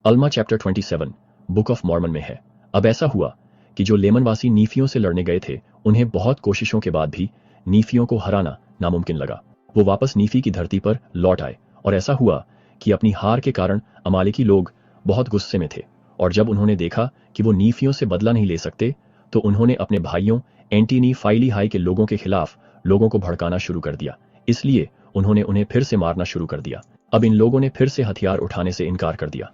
Alma chapter 27 book of Mormon में है। अब ऐसा हुआ कि जो लेमनवासी नीफियों से लड़ने गए थे उन्हें बहुत कोशिशों के बाद भी नीफियों को हराना नामुमकिन लगा। वो वापस नीफी की धरती पर लौट आए और ऐसा हुआ कि अपनी हार के कारण अमालेकी लोग बहुत गुस्से में थे और जब उन्होंने देखा कि वो नीफियों से बदला नहीं ले सकते तो उन्होंने अपने भाइयों एंटीनी फाइली हाई के लोगों के खिलाफ लोगों को भड़काना शुरू कर दिया। इसलिए उन्होंने उन्हें फिर से मारना शुरू कर दिया। अब इन लोगों ने फिर से हथियार उठाने से इनकार कर दिया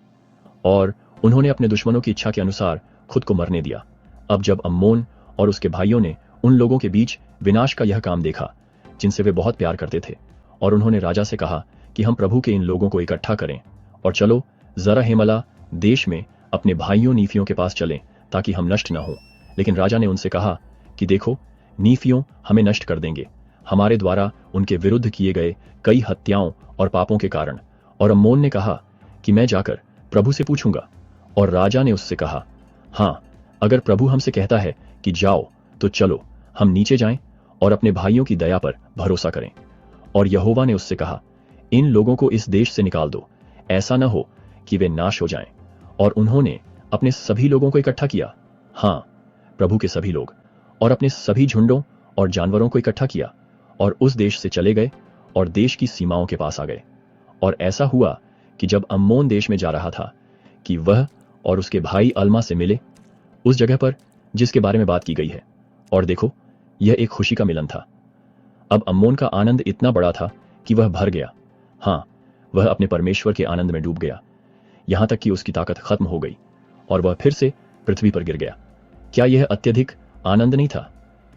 और उन्होंने अपने दुश्मनों की इच्छा के अनुसार खुद को मरने दिया। अब जब अम्मोन और उसके भाइयों ने उन लोगों के बीच विनाश का यह काम देखा जिनसे वे बहुत प्यार करते थे और उन्होंने राजा से कहा कि हम प्रभु के इन लोगों को इकट्ठा करें और चलो जरा हेमला देश में अपने भाइयों नीफियों के पास चलें ताकि हम नष्ट न हों। लेकिन राजा ने उनसे कहा कि देखो, नीफियों हमें नष्ट कर देंगे हमारे द्वारा उनके विरुद्ध किए गए कई हत्याओं और पापों के कारण। और अम्मोन ने कहा कि मैं जाकर प्रभु से पूछूंगा। और राजा ने उससे कहा, हाँ, अगर प्रभु हमसे कहता है कि जाओ तो चलो हम नीचे जाएं और अपने भाइयों की दया पर भरोसा करें। और यहोवा ने उससे कहा, इन लोगों को इस देश से निकाल दो, ऐसा न हो कि वे नाश हो जाएं। और उन्होंने अपने सभी लोगों को इकट्ठा किया, हाँ, प्रभु के सभी लोग, और अपने सभी झुंडों और जानवरों को इकट्ठा किया और उस देश से चले गए और देश की सीमाओं के पास आ गए। और ऐसा हुआ कि जब अम्मोन देश में जा रहा था कि वह और उसके भाई अल्मा से मिले उस जगह पर जिसके बारे में बात की गई है। और देखो, यह एक खुशी का मिलन था। अब अम्मोन का आनंद इतना बड़ा था कि वह भर गया। हाँ, वह अपने परमेश्वर के आनंद में डूब गया, यहां तक कि उसकी ताकत खत्म हो गई और वह फिर से पृथ्वी पर गिर गया। क्या यह अत्यधिक आनंद नहीं था?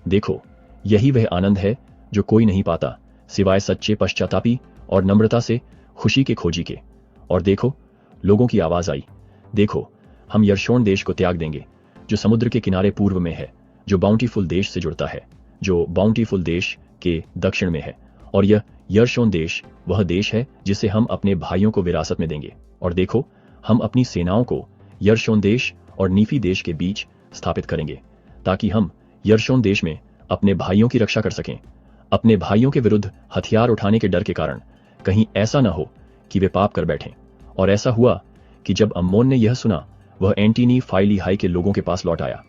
देखो, यही वह आनंद है जो कोई नहीं पाता सिवाय सच्चे पश्चातापी और नम्रता से खुशी के खोजी के। और देखो, लोगों की आवाज आई, देखो, हम यर्शोन देश को त्याग देंगे जो समुद्र के किनारे पूर्व में है, जो बाउंटीफुल देश से जुड़ता है, जो बाउंटीफुल देश के दक्षिण में है। और यह यर्शोन देश वह देश है जिसे हम अपने भाइयों को विरासत में देंगे। और देखो, हम अपनी सेनाओं को यर्शोन देश और नीफी देश के बीच स्थापित करेंगे ताकि हम यर्शोन देश में अपने भाइयों की रक्षा कर सकें, अपने भाइयों के विरुद्ध हथियार उठाने के डर के कारण कहीं ऐसा न हो कि वे पाप कर बैठें। और ऐसा हुआ कि जब अम्मोन ने यह सुना वह एंटीनी फाइली हाई के लोगों के पास लौट आया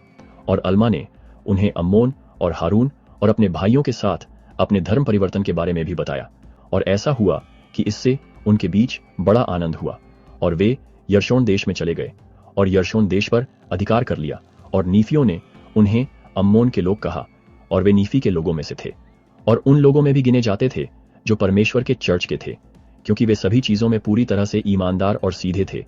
और अल्मा ने उन्हें अम्मोन और हारून और अपने भाइयों के साथ अपने धर्म परिवर्तन के बारे में भी बताया। और ऐसा हुआ कि इससे उनके बीच बड़ा आनंद हुआ और वे यर्शोन देश में चले गए और यर्शोन देश पर अधिकार कर लिया। और नीफियों ने उन्हें अम्मोन के लोग कहा और वे नीफी के लोगों में से थे और उन लोगों में भी गिने जाते थे जो परमेश्वर के चर्च के थे, क्योंकि वे सभी चीजों में पूरी तरह से ईमानदार और सीधे थे